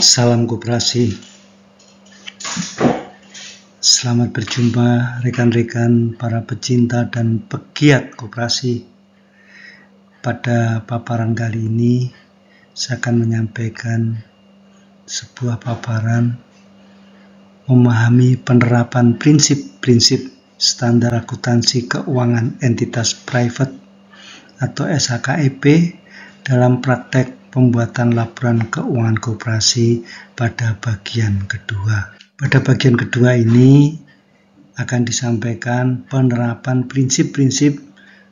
Salam koperasi. Selamat berjumpa rekan-rekan para pecinta dan pegiat koperasi. Pada paparan kali ini saya akan menyampaikan sebuah paparan memahami penerapan prinsip-prinsip standar akuntansi keuangan entitas private atau SHKEP dalam praktek pembuatan laporan keuangan koperasi pada bagian kedua. Pada bagian kedua ini akan disampaikan penerapan prinsip-prinsip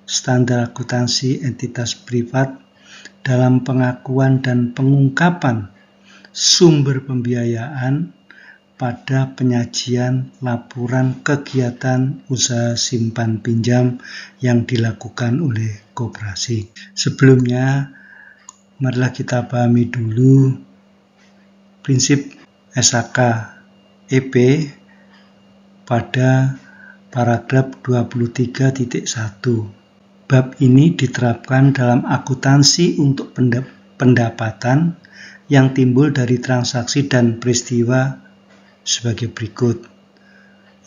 standar akuntansi entitas privat dalam pengakuan dan pengungkapan sumber pembiayaan pada penyajian laporan kegiatan usaha simpan pinjam yang dilakukan oleh koperasi. Sebelumnya, marilah kita pahami dulu prinsip SHKEP pada paragraf 23.1. Bab ini diterapkan dalam akuntansi untuk pendapatan yang timbul dari transaksi dan peristiwa sebagai berikut.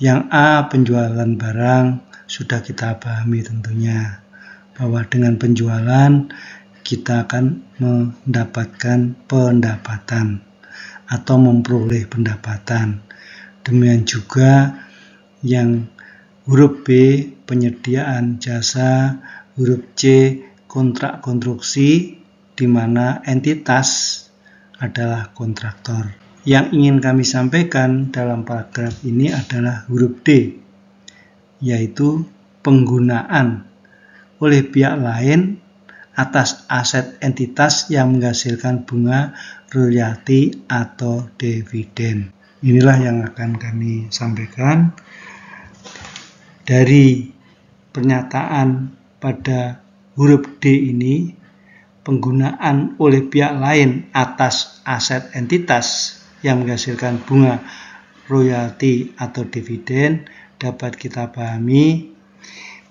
Yang A, penjualan barang, sudah kita pahami tentunya bahwa dengan penjualan kita akan mendapatkan pendapatan atau memperoleh pendapatan. Demikian juga yang huruf B, penyediaan jasa, huruf C, kontrak konstruksi, di mana entitas adalah kontraktor. Yang ingin kami sampaikan dalam paragraf ini adalah huruf D, yaitu penggunaan oleh pihak lain atas aset entitas yang menghasilkan bunga, royalti, atau dividen. Inilah yang akan kami sampaikan. Dari pernyataan pada huruf D ini, penggunaan oleh pihak lain atas aset entitas yang menghasilkan bunga, royalti, atau dividen dapat kita pahami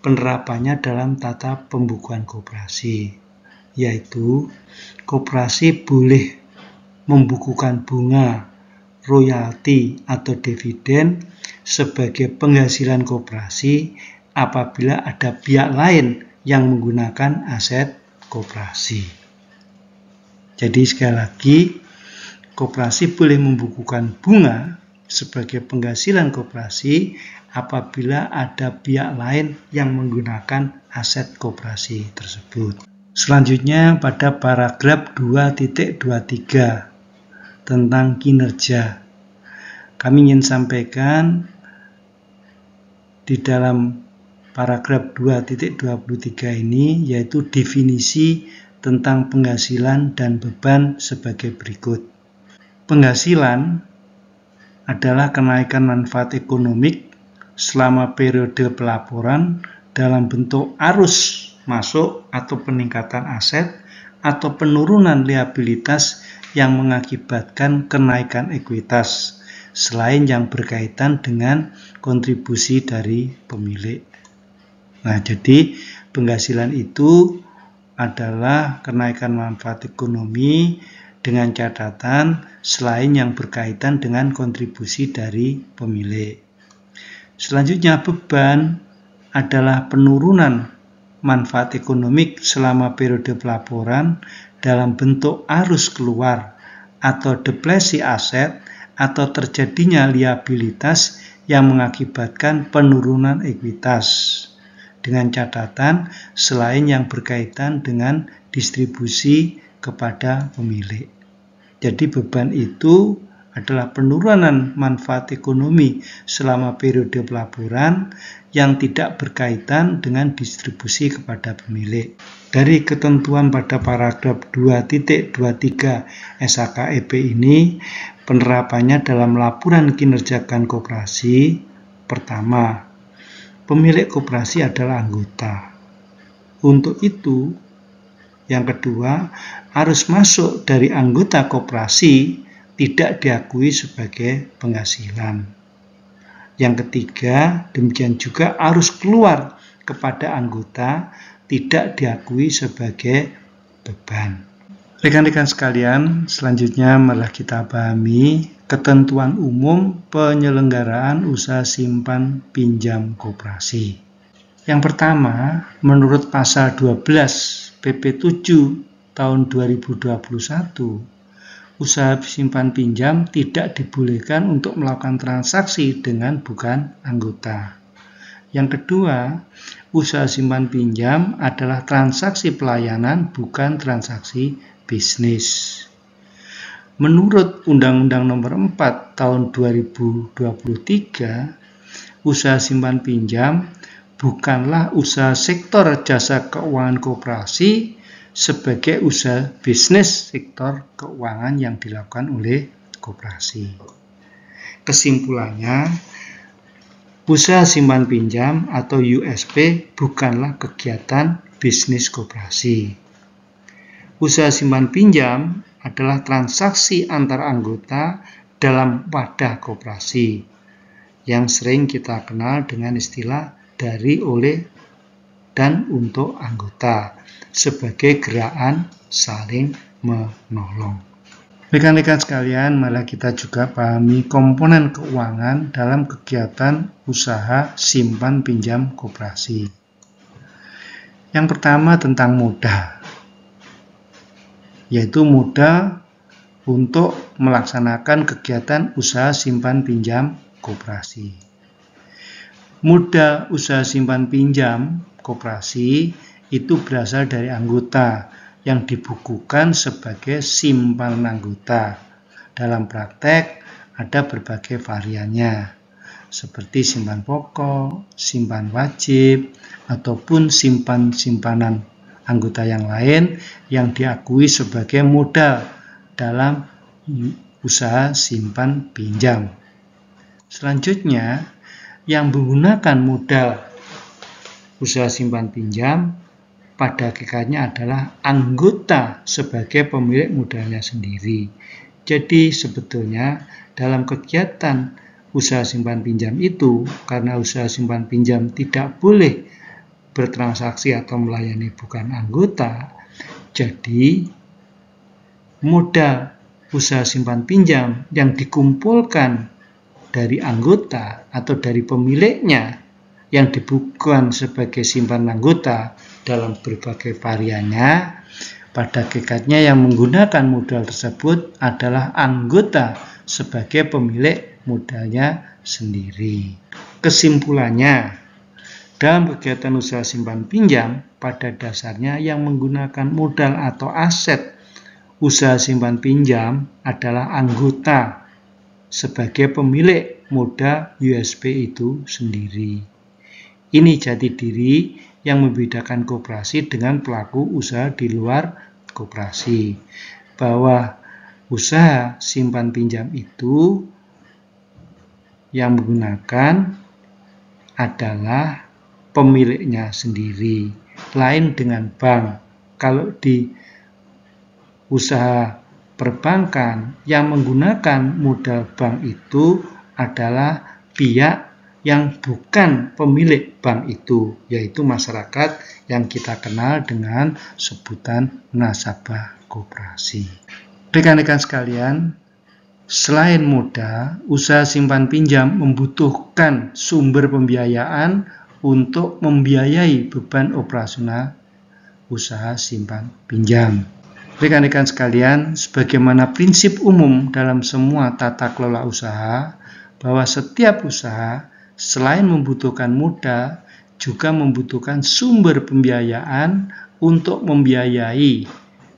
penerapannya dalam tata pembukuan koperasi, yaitu koperasi boleh membukukan bunga, royalti, atau dividen sebagai penghasilan koperasi apabila ada pihak lain yang menggunakan aset koperasi. Jadi sekali lagi, koperasi boleh membukukan bunga sebagai penghasilan koperasi apabila ada pihak lain yang menggunakan aset koperasi tersebut. Selanjutnya pada paragraf 2.23 tentang kinerja. Kami ingin sampaikan di dalam paragraf 2.23 ini yaitu definisi tentang penghasilan dan beban sebagai berikut. Penghasilan adalah kenaikan manfaat ekonomi selama periode pelaporan dalam bentuk arus masuk atau peningkatan aset atau penurunan liabilitas yang mengakibatkan kenaikan ekuitas selain yang berkaitan dengan kontribusi dari pemilik. Nah, jadi penghasilan itu adalah kenaikan manfaat ekonomi dengan catatan selain yang berkaitan dengan kontribusi dari pemilik. Selanjutnya, beban adalah penurunan manfaat ekonomi selama periode pelaporan dalam bentuk arus keluar atau depresi aset atau terjadinya liabilitas yang mengakibatkan penurunan ekuitas dengan catatan selain yang berkaitan dengan distribusi kepada pemilik. Jadi beban itu adalah penurunan manfaat ekonomi selama periode pelaporan yang tidak berkaitan dengan distribusi kepada pemilik. Dari ketentuan pada paragraf 2.23 SHKEP ini, penerapannya dalam laporan kinerja koperasi. Pertama, pemilik koperasi adalah anggota. Untuk itu, yang kedua, arus masuk dari anggota koperasi tidak diakui sebagai penghasilan. Yang ketiga, demikian juga arus keluar kepada anggota tidak diakui sebagai beban. Rekan-rekan sekalian, selanjutnya malah kita pahami ketentuan umum penyelenggaraan usaha simpan pinjam koperasi. Yang pertama, menurut pasal 12 PP 7 tahun 2021, usaha simpan pinjam tidak dibolehkan untuk melakukan transaksi dengan bukan anggota. Yang kedua, usaha simpan pinjam adalah transaksi pelayanan, bukan transaksi bisnis. Menurut Undang-Undang Nomor 4 Tahun 2023, usaha simpan pinjam bukanlah usaha sektor jasa keuangan koperasi sebagai usaha bisnis sektor keuangan yang dilakukan oleh koperasi. Kesimpulannya, usaha simpan pinjam atau USP bukanlah kegiatan bisnis koperasi. Usaha simpan pinjam adalah transaksi antar anggota dalam wadah koperasi yang sering kita kenal dengan istilah dari, oleh, dan untuk anggota sebagai gerakan saling menolong. Rekan-rekan sekalian, malah kita juga pahami komponen keuangan dalam kegiatan usaha simpan pinjam koperasi. Yang pertama tentang modal, yaitu modal untuk melaksanakan kegiatan usaha simpan pinjam koperasi. Modal usaha simpan pinjam koperasi itu berasal dari anggota yang dibukukan sebagai simpanan anggota. Dalam praktek ada berbagai variannya, seperti simpan pokok, simpan wajib, ataupun simpanan anggota yang lain yang diakui sebagai modal dalam usaha simpan pinjam. Selanjutnya, yang menggunakan modal usaha simpan pinjam pada hakikatnya adalah anggota sebagai pemilik modalnya sendiri. Jadi sebetulnya dalam kegiatan usaha simpan pinjam itu, karena usaha simpan pinjam tidak boleh bertransaksi atau melayani bukan anggota, jadi modal usaha simpan pinjam yang dikumpulkan dari anggota atau dari pemiliknya yang dibukukan sebagai simpanan anggota dalam berbagai variannya, pada hakikatnya yang menggunakan modal tersebut adalah anggota sebagai pemilik modalnya sendiri. Kesimpulannya, dalam kegiatan usaha simpan pinjam, pada dasarnya yang menggunakan modal atau aset usaha simpan pinjam adalah anggota sebagai pemilik modal USP itu sendiri. Ini jati diri yang membedakan koperasi dengan pelaku usaha di luar koperasi. Bahwa usaha simpan pinjam itu yang menggunakan adalah pemiliknya sendiri, lain dengan bank. Kalau di usaha perbankan yang menggunakan modal bank itu adalah pihak yang bukan pemilik bank itu, yaitu masyarakat yang kita kenal dengan sebutan nasabah koperasi. Rekan-rekan sekalian, selain modal, usaha simpan pinjam membutuhkan sumber pembiayaan untuk membiayai beban operasional usaha simpan pinjam. Rekan-rekan sekalian, sebagaimana prinsip umum dalam semua tata kelola usaha, bahwa setiap usaha selain membutuhkan modal, juga membutuhkan sumber pembiayaan untuk membiayai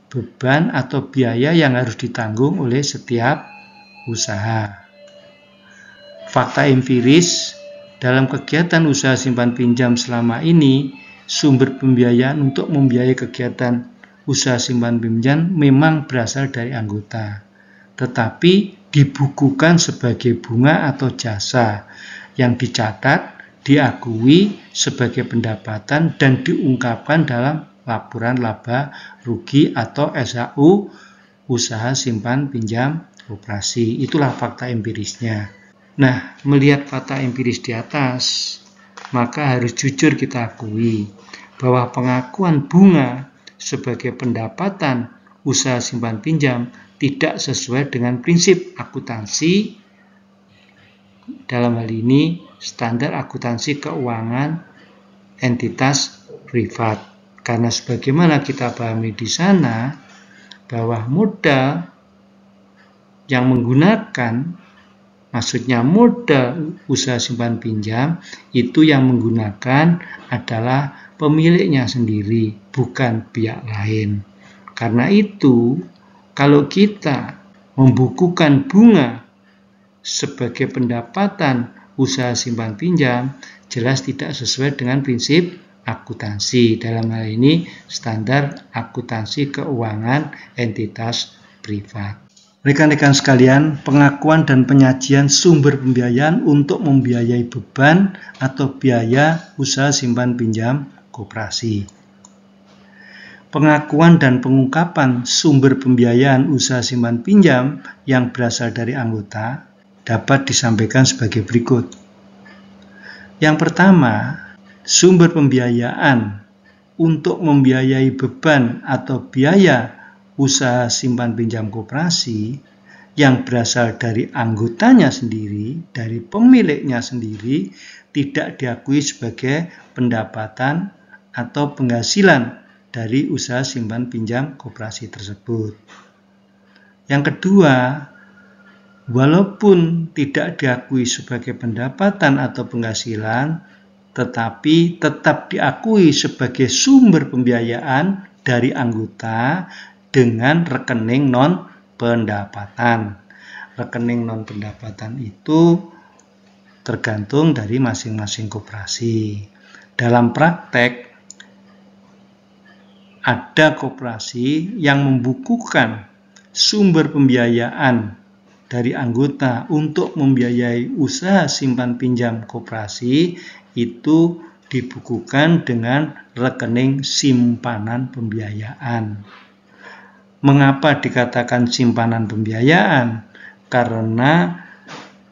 beban atau biaya yang harus ditanggung oleh setiap usaha. Fakta empiris dalam kegiatan usaha simpan pinjam selama ini, sumber pembiayaan untuk membiayai kegiatan usaha simpan pinjam memang berasal dari anggota, tetapi dibukukan sebagai bunga atau jasa yang dicatat, diakui sebagai pendapatan dan diungkapkan dalam laporan laba rugi atau SHU usaha simpan pinjam koperasi. Itulah fakta empirisnya. Nah, melihat fakta empiris di atas, maka harus jujur kita akui bahwa pengakuan bunga sebagai pendapatan usaha simpan pinjam tidak sesuai dengan prinsip akuntansi, dalam hal ini standar akuntansi keuangan entitas privat. Karena sebagaimana kita pahami di sana bahwa modal yang menggunakan, maksudnya modal usaha simpan pinjam itu yang menggunakan adalah pemiliknya sendiri, bukan pihak lain. Karena itu, kalau kita membukukan bunga sebagai pendapatan usaha simpan pinjam, jelas tidak sesuai dengan prinsip akuntansi. Dalam hal ini standar akuntansi keuangan entitas privat. Rekan-rekan sekalian, pengakuan dan penyajian sumber pembiayaan untuk membiayai beban atau biaya usaha simpan pinjam koperasi. Pengakuan dan pengungkapan sumber pembiayaan usaha simpan pinjam yang berasal dari anggota dapat disampaikan sebagai berikut. Yang pertama, sumber pembiayaan untuk membiayai beban atau biaya usaha simpan pinjam koperasi yang berasal dari anggotanya sendiri, dari pemiliknya sendiri, tidak diakui sebagai pendapatan atau penghasilan dari usaha simpan pinjam koperasi tersebut. Yang kedua, walaupun tidak diakui sebagai pendapatan atau penghasilan, tetapi tetap diakui sebagai sumber pembiayaan dari anggota dengan rekening non-pendapatan. Rekening non-pendapatan itu tergantung dari masing-masing koperasi. Dalam praktek, ada koperasi yang membukukan sumber pembiayaan dari anggota untuk membiayai usaha simpan pinjam koperasi itu dibukukan dengan rekening simpanan pembiayaan. Mengapa dikatakan simpanan pembiayaan? Karena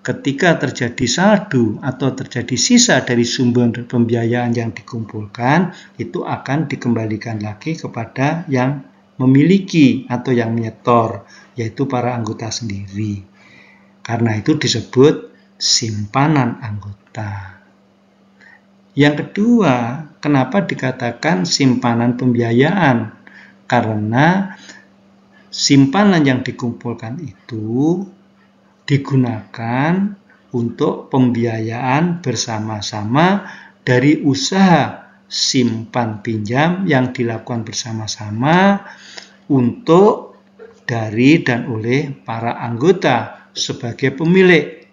ketika terjadi saldo atau terjadi sisa dari sumber pembiayaan yang dikumpulkan, itu akan dikembalikan lagi kepada yang memiliki atau yang menyetor, yaitu para anggota sendiri. Karena itu disebut simpanan anggota. Yang kedua, kenapa dikatakan simpanan pembiayaan? Karena simpanan yang dikumpulkan itu digunakan untuk pembiayaan bersama-sama dari usaha simpan pinjam yang dilakukan bersama-sama untuk dari dan oleh para anggota sebagai pemilik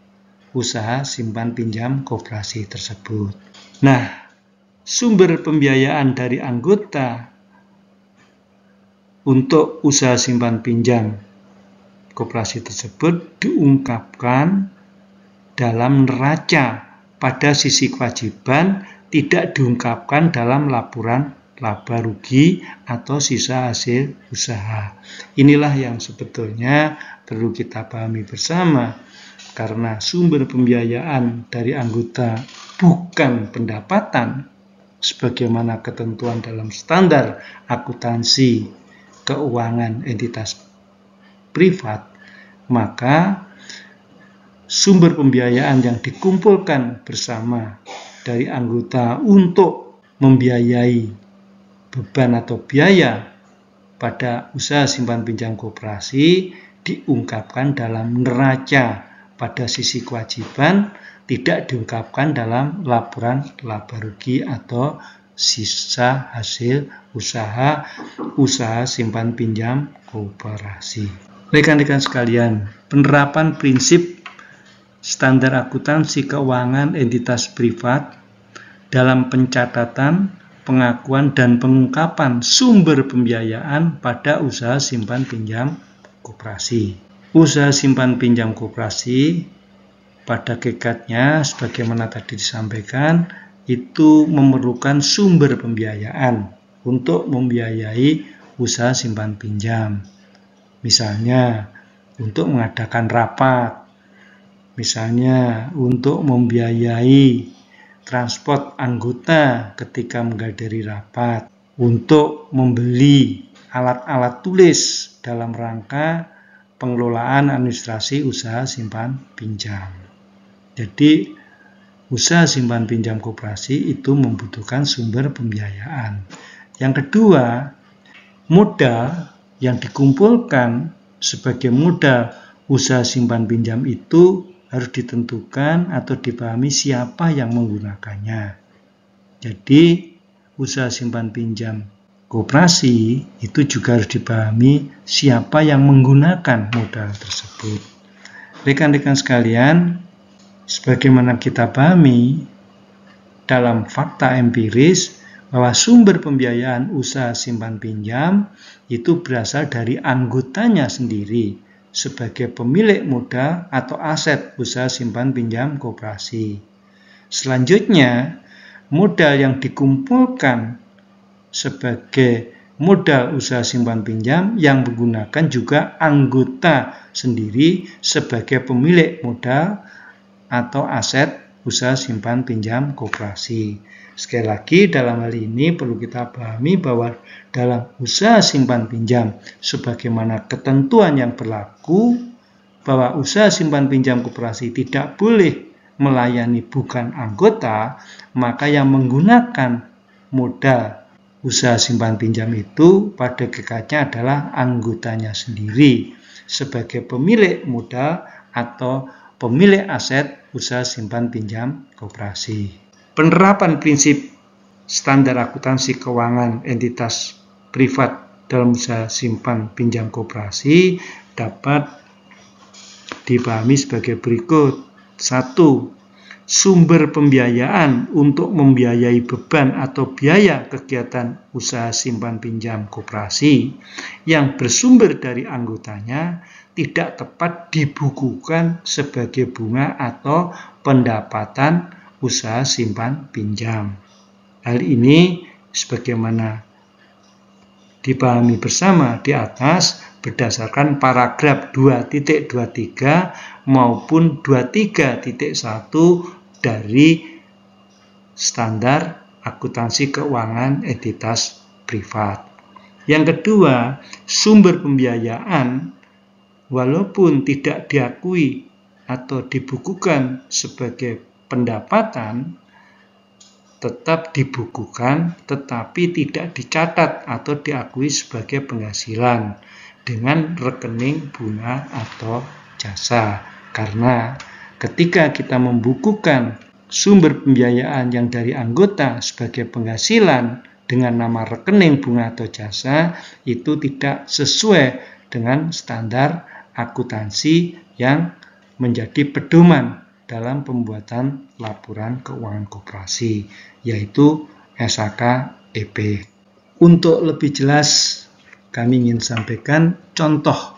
usaha simpan pinjam koperasi tersebut. Nah, sumber pembiayaan dari anggota untuk usaha simpan pinjam koperasi tersebut diungkapkan dalam neraca pada sisi kewajiban, tidak diungkapkan dalam laporan laba rugi atau sisa hasil usaha. Inilah yang sebetulnya perlu kita pahami bersama, karena sumber pembiayaan dari anggota bukan pendapatan sebagaimana ketentuan dalam standar akuntansi keuangan entitas privat, maka sumber pembiayaan yang dikumpulkan bersama dari anggota untuk membiayai beban atau biaya pada usaha simpan pinjam koperasi diungkapkan dalam neraca pada sisi kewajiban, tidak diungkapkan dalam laporan laba rugi atau sisa hasil usaha simpan pinjam koperasi. Rekan-rekan sekalian, penerapan prinsip standar akuntansi keuangan entitas privat dalam pencatatan, pengakuan, dan pengungkapan sumber pembiayaan pada usaha simpan pinjam koperasi. Usaha simpan pinjam koperasi pada hakikatnya sebagaimana tadi disampaikan itu memerlukan sumber pembiayaan untuk membiayai usaha simpan pinjam. Misalnya untuk mengadakan rapat, misalnya untuk membiayai transport anggota ketika menghadiri rapat, untuk membeli alat-alat tulis dalam rangka pengelolaan administrasi usaha simpan pinjam. Jadi usaha simpan pinjam koperasi itu membutuhkan sumber pembiayaan. Yang kedua, modal yang dikumpulkan sebagai modal usaha simpan pinjam itu harus ditentukan atau dipahami siapa yang menggunakannya. Jadi usaha simpan pinjam koperasi itu juga harus dipahami siapa yang menggunakan modal tersebut. Rekan-rekan sekalian, sebagaimana kita pahami dalam fakta empiris bahwa sumber pembiayaan usaha simpan pinjam itu berasal dari anggotanya sendiri sebagai pemilik modal atau aset usaha simpan pinjam koperasi. Selanjutnya, modal yang dikumpulkan sebagai modal usaha simpan pinjam yang menggunakan juga anggota sendiri sebagai pemilik modal atau aset usaha simpan pinjam koperasi. Sekali lagi, dalam hal ini perlu kita pahami bahwa dalam usaha simpan pinjam sebagaimana ketentuan yang berlaku bahwa usaha simpan pinjam koperasi tidak boleh melayani bukan anggota, maka yang menggunakan modal usaha simpan pinjam itu pada hakikatnya adalah anggotanya sendiri sebagai pemilik modal atau pemilik aset usaha simpan pinjam koperasi. Penerapan prinsip standar akuntansi keuangan entitas privat dalam usaha simpan pinjam koperasi dapat dipahami sebagai berikut. 1. Sumber pembiayaan untuk membiayai beban atau biaya kegiatan usaha simpan pinjam koperasi yang bersumber dari anggotanya tidak tepat dibukukan sebagai bunga atau pendapatan usaha simpan pinjam. Hal ini sebagaimana dipahami bersama di atas berdasarkan paragraf 2.23 maupun 23.1 dari standar akuntansi keuangan entitas privat. Yang kedua, sumber pembiayaan walaupun tidak diakui atau dibukukan sebagai pendapatan tetap dibukukan tetapi tidak dicatat atau diakui sebagai penghasilan dengan rekening bunga atau jasa. Karena ketika kita membukukan sumber pembiayaan yang dari anggota sebagai penghasilan dengan nama rekening bunga atau jasa, itu tidak sesuai dengan standar akuntansi yang menjadi pedoman dalam pembuatan laporan keuangan koperasi, yaitu SHK-EP. Untuk lebih jelas, kami ingin sampaikan contoh.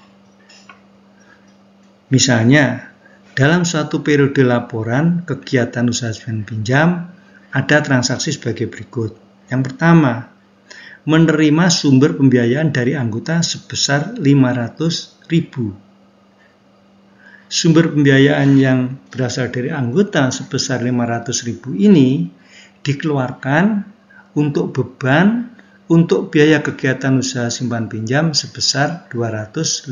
Misalnya, dalam suatu periode laporan kegiatan usaha simpan pinjam, ada transaksi sebagai berikut. Yang pertama, menerima sumber pembiayaan dari anggota sebesar 500.000. Sumber pembiayaan yang berasal dari anggota sebesar 500.000 ini dikeluarkan untuk beban untuk biaya kegiatan usaha simpan pinjam sebesar 250.000.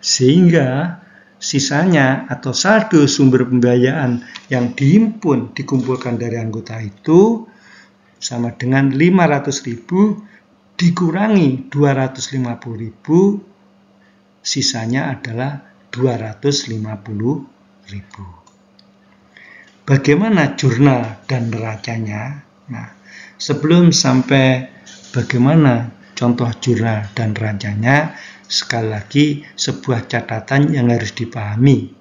Sehingga sisanya atau saldo sumber pembiayaan yang dikumpulkan dari anggota itu sama dengan 500.000 dikurangi 250.000, sisanya adalah 250.000. Bagaimana jurnal dan neracanya? Nah, sebelum sampai bagaimana contoh jurnal dan neracanya, sekali lagi sebuah catatan yang harus dipahami.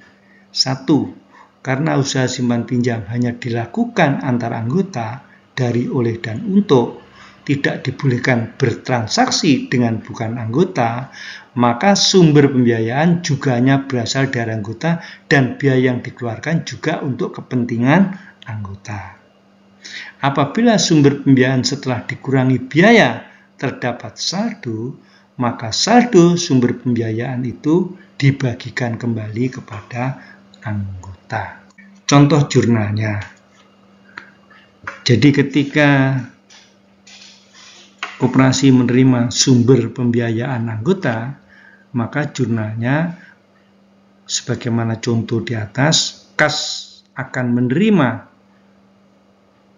1. Karena usaha simpan pinjam hanya dilakukan antar anggota dari oleh dan untuk, tidak dibolehkan bertransaksi dengan bukan anggota, maka sumber pembiayaan juga hanya berasal dari anggota dan biaya yang dikeluarkan juga untuk kepentingan anggota. Apabila sumber pembiayaan setelah dikurangi biaya terdapat saldo, maka saldo sumber pembiayaan itu dibagikan kembali kepada anggota. Contoh jurnalnya. Jadi ketika koperasi menerima sumber pembiayaan anggota, maka jurnalnya sebagaimana contoh di atas, kas akan menerima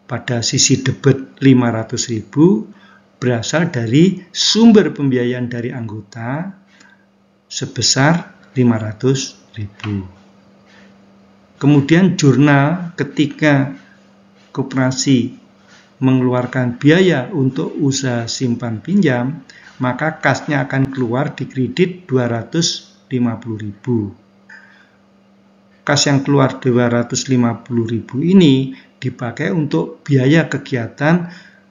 pada sisi debit 500.000 berasal dari sumber pembiayaan dari anggota sebesar 500.000. Kemudian jurnal ketika koperasi mengeluarkan biaya untuk usaha simpan pinjam, maka kasnya akan keluar di kredit 250.000. Kas yang keluar 250.000 ini dipakai untuk biaya kegiatan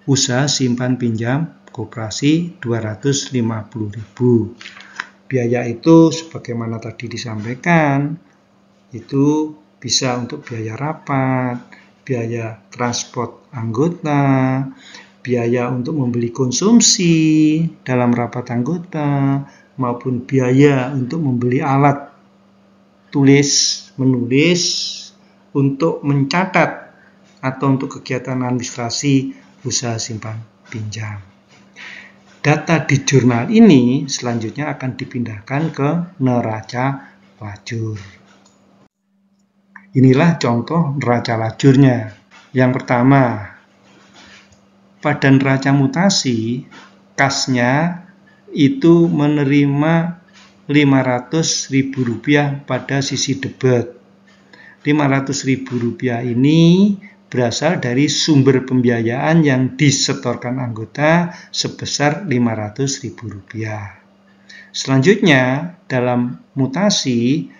usaha simpan pinjam koperasi 250.000. Biaya itu sebagaimana tadi disampaikan, itu bisa untuk biaya rapat, biaya transport anggota, biaya untuk membeli konsumsi dalam rapat anggota, maupun biaya untuk membeli alat tulis, menulis, untuk mencatat atau untuk kegiatan administrasi usaha simpan pinjam. Data di jurnal ini selanjutnya akan dipindahkan ke neraca lajur. Inilah contoh neraca lajurnya. Yang pertama, pada neraca mutasi, kasnya itu menerima Rp500.000 pada sisi debit. Rp500.000 ini berasal dari sumber pembiayaan yang disetorkan anggota sebesar Rp500.000. Selanjutnya, dalam mutasi,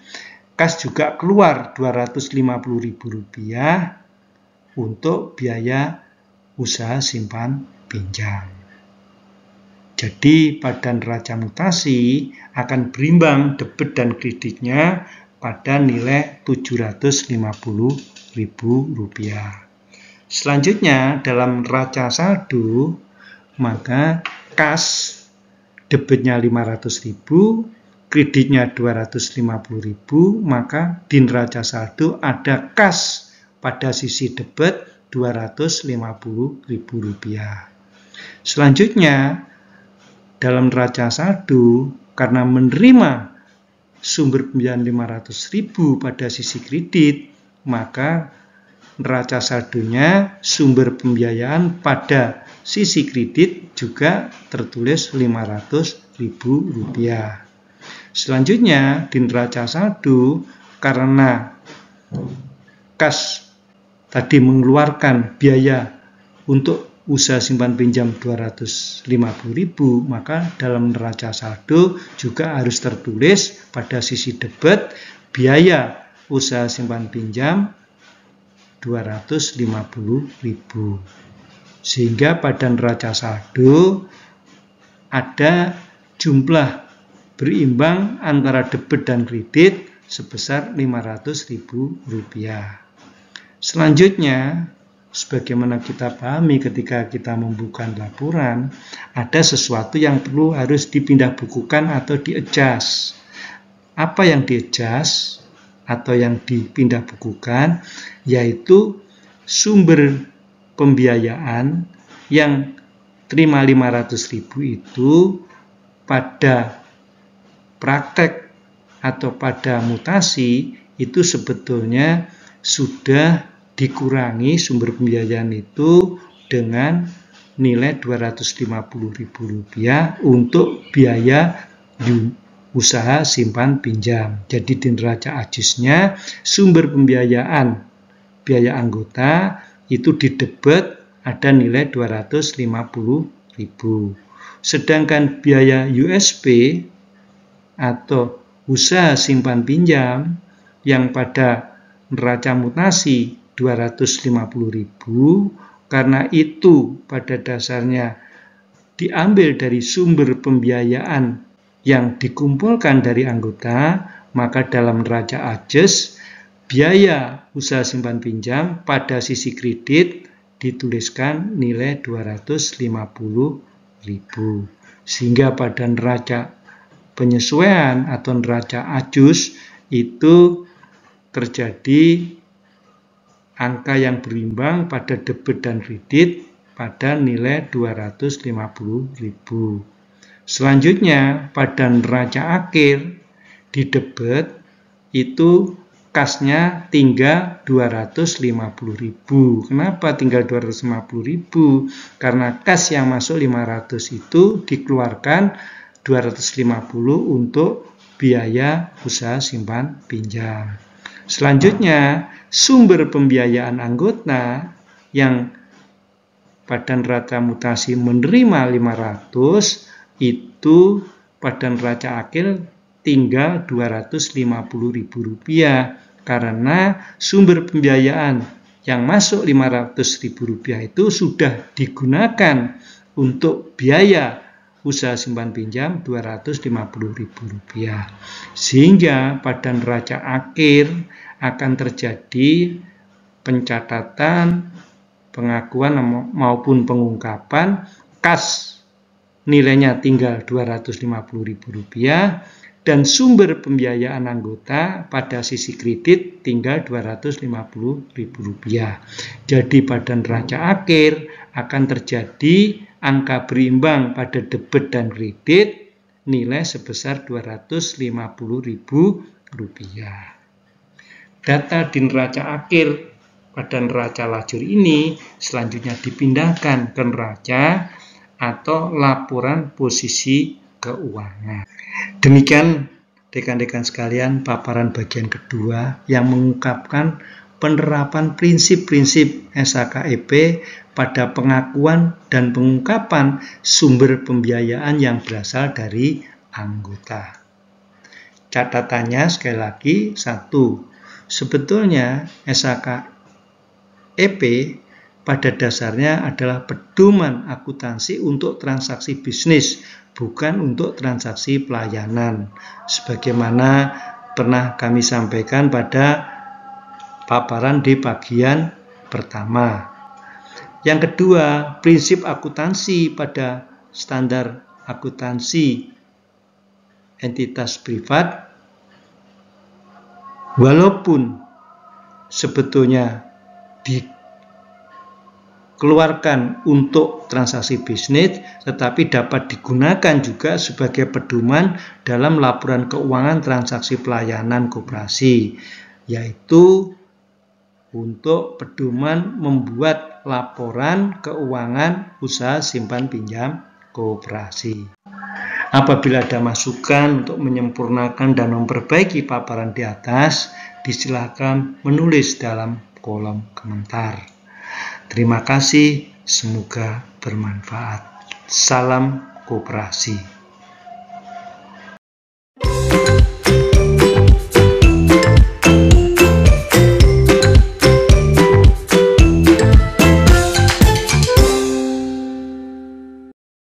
kas juga keluar Rp250.000 untuk biaya usaha simpan pinjam. Jadi pada neraca mutasi akan berimbang debit dan kreditnya pada nilai Rp750.000. Selanjutnya dalam neraca saldo, maka kas debitnya Rp500.000, kreditnya Rp250.000, maka di neraca saldo ada kas pada sisi debit Rp250.000. Selanjutnya dalam neraca saldo, karena menerima sumber pembiayaan Rp500.000 pada sisi kredit, maka neraca saldonya sumber pembiayaan pada sisi kredit juga tertulis Rp500.000. Selanjutnya di neraca saldo, karena kas tadi mengeluarkan biaya untuk usaha simpan pinjam Rp250.000, maka dalam neraca saldo juga harus tertulis pada sisi debit biaya usaha simpan pinjam Rp250.000. Sehingga pada neraca saldo ada jumlah berimbang antara debit dan kredit sebesar Rp500.000. Selanjutnya, sebagaimana kita pahami ketika kita membuka laporan, ada sesuatu yang perlu harus dipindah bukukan atau di-adjust. Apa yang di-adjust atau yang dipindah bukukan, yaitu sumber pembiayaan yang terima Rp500.000 itu pada praktek atau pada mutasi itu sebetulnya sudah dikurangi sumber pembiayaan itu dengan nilai Rp250.000 untuk biaya usaha simpan pinjam. Jadi di neraca ajusnya sumber pembiayaan biaya anggota itu di debit ada nilai Rp250.000. Sedangkan biaya USP atau usaha simpan pinjam yang pada neraca mutasi Rp250.000, karena itu pada dasarnya diambil dari sumber pembiayaan yang dikumpulkan dari anggota, maka dalam neraca adjust biaya usaha simpan pinjam pada sisi kredit dituliskan nilai Rp250.000. Sehingga pada neraca penyesuaian atau neraca adjust itu terjadi angka yang berimbang pada debit dan kredit pada nilai 250.000. Selanjutnya pada neraca akhir di debit itu kasnya tinggal 250.000. Kenapa tinggal 250.000? Karena kas yang masuk 500 itu dikeluarkan 250 untuk biaya usaha simpan pinjam. Selanjutnya, sumber pembiayaan anggota yang pada neraca mutasi menerima 500 itu pada neraca akhir tinggal Rp250.000 karena sumber pembiayaan yang masuk Rp500.000 itu sudah digunakan untuk biaya usaha simpan pinjam Rp250.000. Sehingga pada neraca akhir akan terjadi pencatatan, pengakuan maupun pengungkapan kas nilainya tinggal Rp250.000 dan sumber pembiayaan anggota pada sisi kredit tinggal Rp250.000. Jadi pada neraca akhir akan terjadi angka berimbang pada debit dan kredit nilai sebesar Rp250.000. Data di neraca akhir pada neraca lajur ini selanjutnya dipindahkan ke neraca atau laporan posisi keuangan. Demikian rekan-rekan sekalian paparan bagian kedua yang mengungkapkan penerapan prinsip-prinsip SHKEP pada pengakuan dan pengungkapan sumber pembiayaan yang berasal dari anggota. Catatannya sekali lagi, 1. Sebetulnya SHKEP pada dasarnya adalah pedoman akuntansi untuk transaksi bisnis, bukan untuk transaksi pelayanan. Sebagaimana pernah kami sampaikan pada paparan di bagian pertama. Yang kedua, prinsip akuntansi pada standar akuntansi entitas privat, walaupun sebetulnya dikeluarkan untuk transaksi bisnis, tetapi dapat digunakan juga sebagai pedoman dalam laporan keuangan transaksi pelayanan koperasi, yaitu untuk pedoman membuat laporan keuangan usaha simpan pinjam koperasi. Apabila ada masukan untuk menyempurnakan dan memperbaiki paparan di atas, disilakan menulis dalam kolom komentar. Terima kasih, semoga bermanfaat. Salam koperasi.